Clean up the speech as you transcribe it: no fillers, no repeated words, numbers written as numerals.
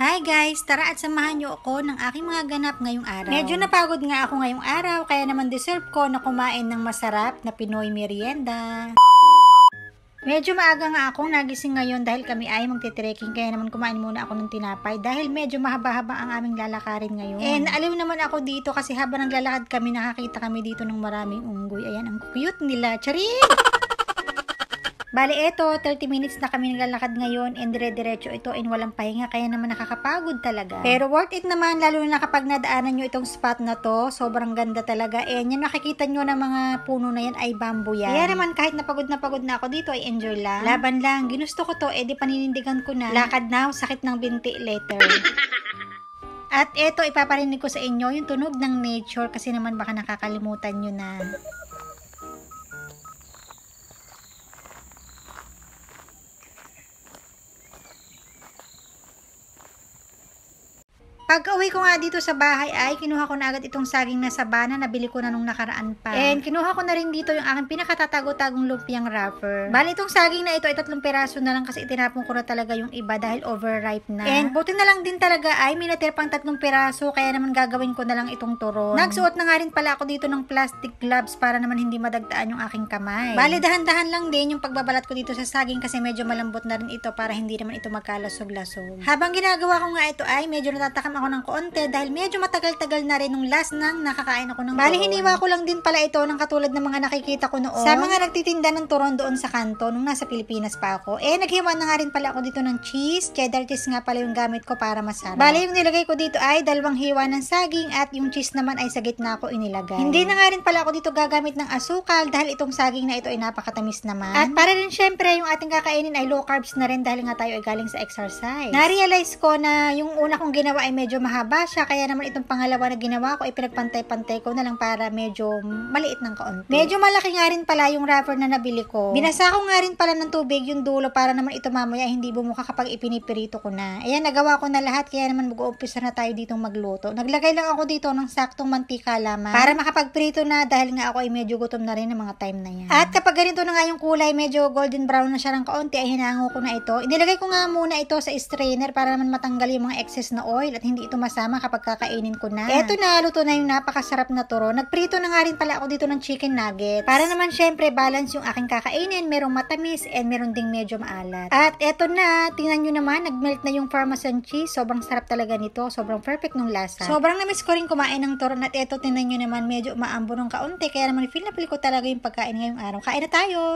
Hi guys! Tara at samahan niyo ako ng aking mga ganap ngayong araw. Medyo napagod nga ako ngayong araw, kaya naman deserve ko na kumain ng masarap na Pinoy merienda. Medyo maaga nga akong nagising ngayon dahil kami ay magte-trekking, kaya naman kumain muna ako ng tinapay dahil medyo mahaba-haba ang aming lalakarin ngayon. And aliw naman ako dito kasi habang naglalakad kami, nakakita kami dito ng maraming unggoy. Ayan, ang cute nila. Charing! Bali, eto, 30 minutes na kami naglalakad ngayon and dire-diretso ito and walang pahinga, kaya naman nakakapagod talaga. Pero worth it naman, lalo na kapag nadaanan nyo itong spot na to. Sobrang ganda talaga. And yung nakikita nyo na mga puno na yan ay bamboo yan. Kaya naman kahit napagod na ako dito ay enjoy lang. Laban lang. Ginusto ko to, edi paninindigan ko na. Lakad now, sakit ng binti later. At eto, ipaparinig ko sa inyo yung tunog ng nature kasi naman baka nakakalimutan nyo na. Pag-uwi ko nga dito sa bahay ay kinuha ko na agad itong saging na sabana, nabili ko na nung nakaraan pa. And kinuha ko na rin dito yung aking pinakatatago-tagong lumpiang wrapper. Bali itong saging na ito ay 3 piraso na lang kasi itinapon ko na talaga yung iba dahil overripe na. And buti na lang din talaga ay minatir pang 3 piraso, kaya naman gagawin ko na lang itong turon. Nagsuot na nga rin pala ako dito ng plastic gloves para naman hindi madagtaan yung aking kamay. Bali dahan-dahan lang din yung pagbabalat ko dito sa saging kasi medyo malambot na rin ito para hindi naman ito magkalasog-lasog. Habang ginagawa ko nga ito ay medyo natatakam ako ng konti dahil medyo matagal-tagal na rin nung last nang nakakain ako ng turon. Bali, hiniwa ko lang din pala ito ng katulad ng mga nakikita ko noon sa mga nagtitinda ng turon doon sa kanto nung nasa Pilipinas pa ako. Naghiwa na nga rin pala ako dito ng cheese. Cheddar cheese nga pala yung gamit ko para masarap. Bali, yung nilagay ko dito ay 2 hiwa ng saging at yung cheese naman ay sa gitna ko inilagay. Hindi na nga rin pala ako dito gagamit ng asukal dahil itong saging na ito ay napakatamis naman. At para rin syempre yung ating kakainin ay low carbs na rin dahil nga tayo ay galing sa exercise. Na-realize ko na yung una kong ginawa ay medyo mahaba siya, kaya naman itong pangalawa na ginawa ko ay pinagpantay-pantay ko na lang para medyo maliit ng kaunti. Medyo malaki nga rin pala yung wrapper na nabili ko. Binasa ko nga rin pala ng tubig yung dulo para naman ito mamaya hindi bumuka kapag ipinipirito ko na. Ayan, nagawa ko na lahat, kaya naman mag-uumpisa na tayo ditong magluto. Naglagay lang ako dito ng saktong mantika lamang para makapagprito na dahil nga ako ay medyo gutom na rin ng mga time na yan. At kapag ganito na nga yung kulay, medyo golden brown na siya ng kaunti, ay hinango ko na ito. Inilagay ko nga muna ito sa strainer para naman matanggal yung mga excess na oil at hindi ito masama kapag kakainin ko na. Eto na, luto na yung napakasarap na turon. Nagprito na nga rin pala ako dito ng chicken nuggets. Para naman syempre balance yung aking kakainin. Merong matamis and meron ding medyo maalat. At eto na, tingnan nyo naman, nagmelt na yung parmesan cheese. Sobrang sarap talaga nito. Sobrang perfect nung lasa. Sobrang namiss ko rin kumain ng turon. At eto, tingnan nyo naman, medyo umaambo ng kaunti. Kaya naman feel na feel ko talaga yung pagkain ngayong araw. Kain na tayo!